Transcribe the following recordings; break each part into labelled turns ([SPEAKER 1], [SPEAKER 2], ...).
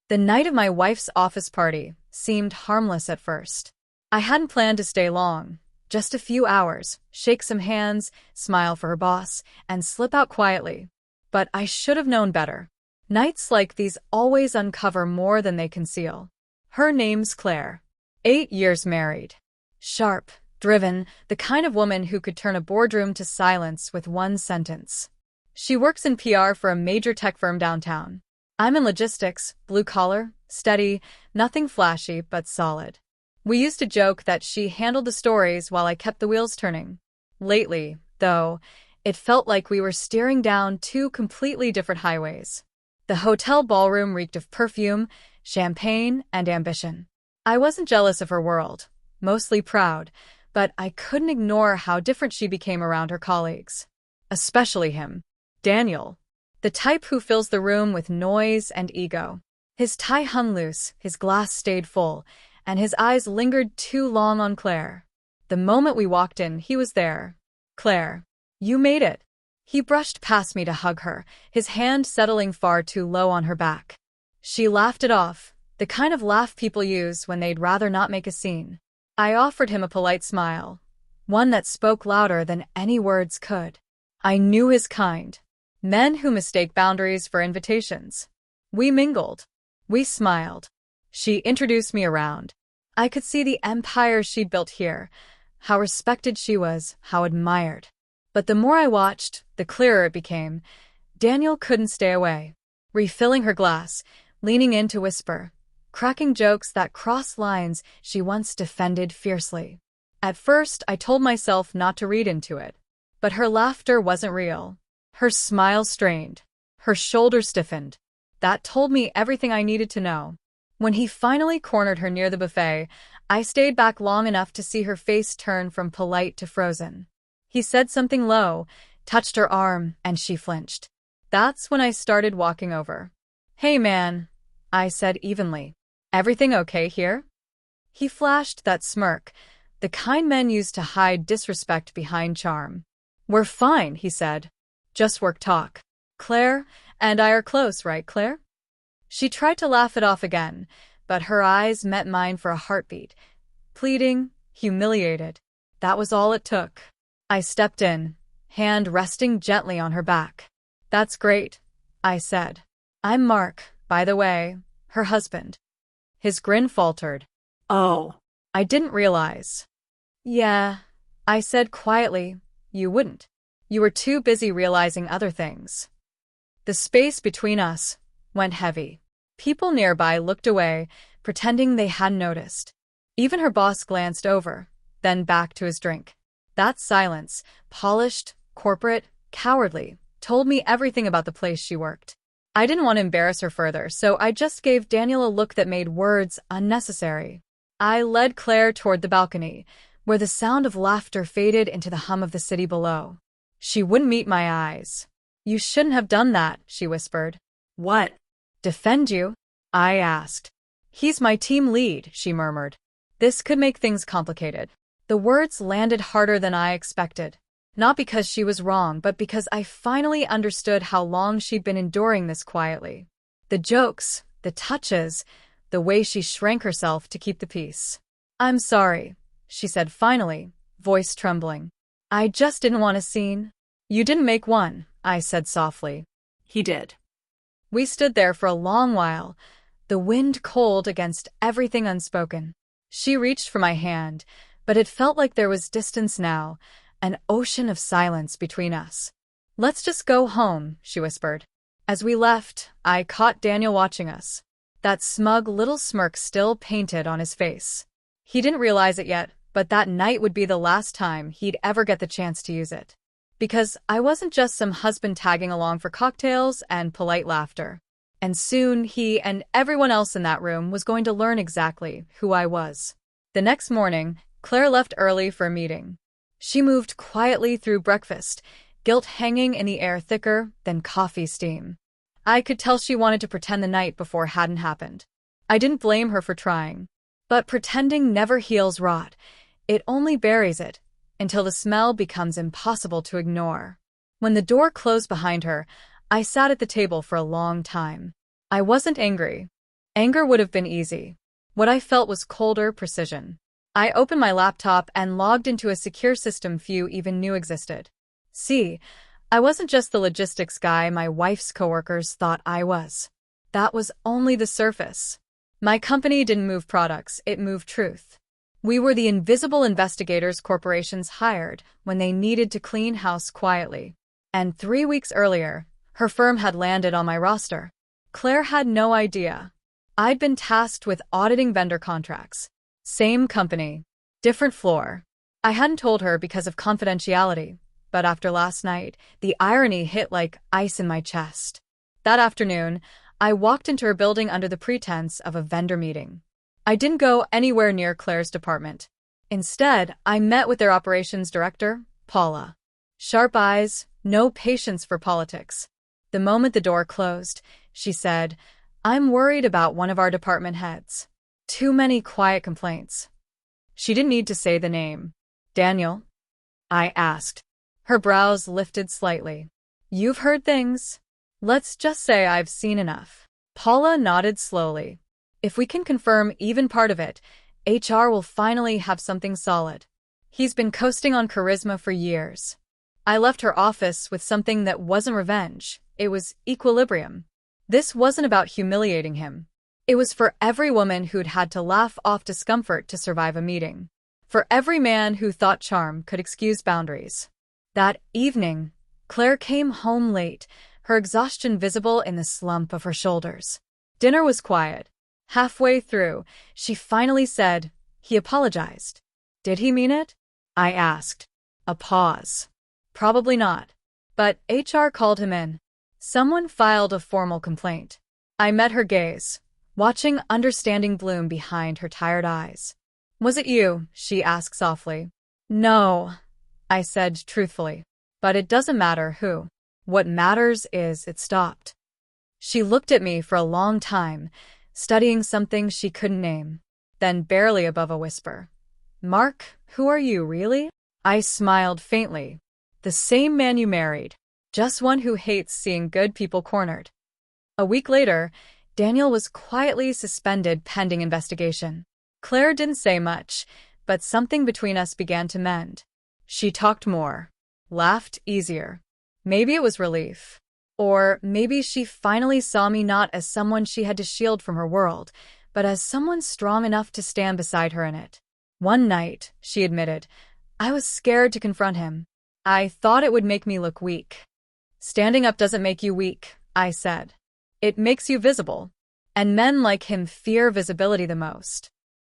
[SPEAKER 1] The night of my wife's office party seemed harmless at first. I hadn't planned to stay long, just a few hours, shake some hands, smile for her boss, and slip out quietly. But I should have known better. Nights like these always uncover more than they conceal. Her name's Claire. 8 years married. Sharp, driven, the kind of woman who could turn a boardroom to silence with one sentence. She works in PR for a major tech firm downtown. I'm in logistics, blue collar, steady, nothing flashy but solid. We used to joke that she handled the stories while I kept the wheels turning. Lately, though, it felt like we were steering down two completely different highways. The hotel ballroom reeked of perfume, champagne, and ambition. I wasn't jealous of her world, mostly proud, but I couldn't ignore how different she became around her colleagues. Especially him, Daniel. The type who fills the room with noise and ego. His tie hung loose, his glass stayed full, and his eyes lingered too long on Claire. The moment we walked in, he was there. "Claire, you made it." He brushed past me to hug her, his hand settling far too low on her back. She laughed it off, the kind of laugh people use when they'd rather not make a scene. I offered him a polite smile, one that spoke louder than any words could. I knew his kind. Men who mistake boundaries for invitations. We mingled. We smiled. She introduced me around. I could see the empire she'd built here, how respected she was, how admired. But the more I watched, the clearer it became. Daniel couldn't stay away. Refilling her glass, leaning in to whisper, cracking jokes that crossed lines she once defended fiercely. At first, I told myself not to read into it. But her laughter wasn't real. Her smile strained. Her shoulders stiffened. That told me everything I needed to know. When he finally cornered her near the buffet, I stayed back long enough to see her face turn from polite to frozen. He said something low, touched her arm, and she flinched. That's when I started walking over. "Hey man," I said evenly. "Everything okay here?" He flashed that smirk, the kind men use to hide disrespect behind charm. "We're fine," he said. "Just work talk. Claire and I are close, right, Claire?" She tried to laugh it off again, but her eyes met mine for a heartbeat. Pleading, humiliated. That was all it took. I stepped in, hand resting gently on her back. "That's great," I said. "I'm Mark, by the way, her husband." His grin faltered. "Oh, I didn't realize." "Yeah," I said quietly. "You wouldn't. You were too busy realizing other things." The space between us went heavy. People nearby looked away, pretending they hadn't noticed. Even her boss glanced over, then back to his drink. That silence, polished, corporate, cowardly, told me everything about the place she worked. I didn't want to embarrass her further, so I just gave Daniel a look that made words unnecessary. I led Claire toward the balcony, where the sound of laughter faded into the hum of the city below. She wouldn't meet my eyes. "You shouldn't have done that," she whispered. "What?" "Defend you?" I asked. "He's my team lead," she murmured. This could make things complicated. The words landed harder than I expected. Not because she was wrong, but because I finally understood how long she'd been enduring this quietly. The jokes, the touches, the way she shrank herself to keep the peace. "I'm sorry," she said finally, voice trembling. "I just didn't want a scene." "You didn't make one," I said softly.
[SPEAKER 2] He did.
[SPEAKER 1] We stood there for a long while, the wind cold against everything unspoken. She reached for my hand, but it felt like there was distance now, an ocean of silence between us. "Let's just go home," she whispered. As we left, I caught Daniel watching us. That smug little smirk still painted on his face. He didn't realize it yet, but that night would be the last time he'd ever get the chance to use it. Because I wasn't just some husband tagging along for cocktails and polite laughter. And soon he and everyone else in that room was going to learn exactly who I was. The next morning, Claire left early for a meeting. She moved quietly through breakfast, guilt hanging in the air thicker than coffee steam. I could tell she wanted to pretend the night before hadn't happened. I didn't blame her for trying. But pretending never heals rot. It only buries it, until the smell becomes impossible to ignore. When the door closed behind her, I sat at the table for a long time. I wasn't angry. Anger would have been easy. What I felt was colder precision. I opened my laptop and logged into a secure system few even knew existed. See, I wasn't just the logistics guy my wife's coworkers thought I was. That was only the surface. My company didn't move products, it moved truth. We were the invisible investigators corporations hired when they needed to clean house quietly. And 3 weeks earlier, her firm had landed on my roster. Claire had no idea. I'd been tasked with auditing vendor contracts. Same company, different floor. I hadn't told her because of confidentiality, but after last night, the irony hit like ice in my chest. That afternoon, I walked into her building under the pretense of a vendor meeting. I didn't go anywhere near Claire's department. Instead, I met with their operations director, Paula. Sharp eyes, no patience for politics. The moment the door closed, she said, "I'm worried about one of our department heads. Too many quiet complaints." She didn't need to say the name. "Daniel?" I asked. Her brows lifted slightly. "You've heard things. Let's just say I've seen enough." Paula nodded slowly. "If we can confirm even part of it, HR will finally have something solid. He's been coasting on charisma for years." I left her office with something that wasn't revenge. It was equilibrium. This wasn't about humiliating him. It was for every woman who'd had to laugh off discomfort to survive a meeting. For every man who thought charm could excuse boundaries. That evening, Claire came home late, her exhaustion visible in the slump of her shoulders. Dinner was quiet. Halfway through, she finally said, "He apologized." "Did he mean it?" I asked. A pause. "Probably not. But HR called him in. Someone filed a formal complaint." I met her gaze, watching understanding bloom behind her tired eyes. "Was it you?" she asked softly. "No," I said truthfully. "But it doesn't matter who. What matters is it stopped." She looked at me for a long time, studying something she couldn't name. Then barely above a whisper, "Mark, who are you, really?" I smiled faintly. "The same man you married. Just one who hates seeing good people cornered." A week later, Daniel was quietly suspended pending investigation. Claire didn't say much, but something between us began to mend. She talked more, laughed easier. Maybe it was relief. Or maybe she finally saw me not as someone she had to shield from her world, but as someone strong enough to stand beside her in it. One night, she admitted, I was scared to confront him. I thought it would make me look weak. "Standing up doesn't make you weak," I said. "It makes you visible. And men like him fear visibility the most."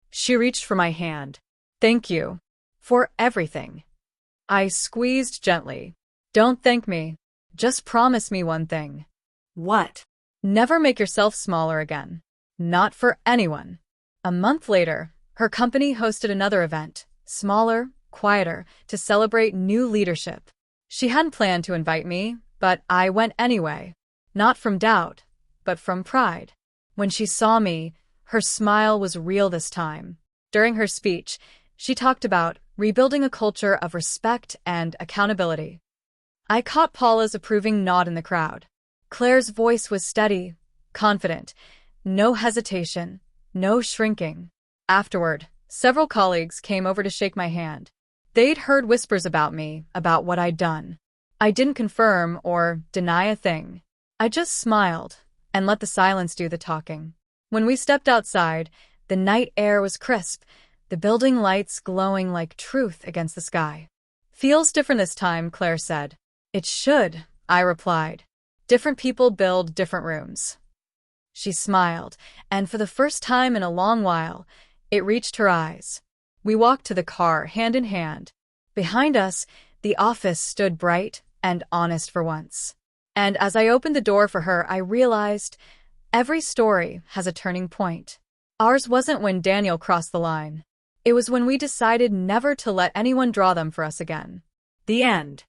[SPEAKER 1] She reached for my hand. "Thank you. For everything." I squeezed gently. "Don't thank me. Just promise me one thing."
[SPEAKER 2] "What?"
[SPEAKER 1] "Never make yourself smaller again. Not for anyone." A month later, her company hosted another event, smaller, quieter, to celebrate new leadership. She hadn't planned to invite me, but I went anyway. Not from doubt, but from pride. When she saw me, her smile was real this time. During her speech, she talked about rebuilding a culture of respect and accountability. I caught Paula's approving nod in the crowd. Claire's voice was steady, confident. No hesitation, no shrinking. Afterward, several colleagues came over to shake my hand. They'd heard whispers about me, about what I'd done. I didn't confirm or deny a thing. I just smiled and let the silence do the talking. When we stepped outside, the night air was crisp, the building lights glowing like truth against the sky. "Feels different this time," Claire said. "It should," I replied. "Different people build different rooms." She smiled, and for the first time in a long while, it reached her eyes. We walked to the car hand in hand. Behind us, the office stood bright and honest for once. And as I opened the door for her, I realized every story has a turning point. Ours wasn't when Daniel crossed the line. It was when we decided never to let anyone draw them for us again. The end.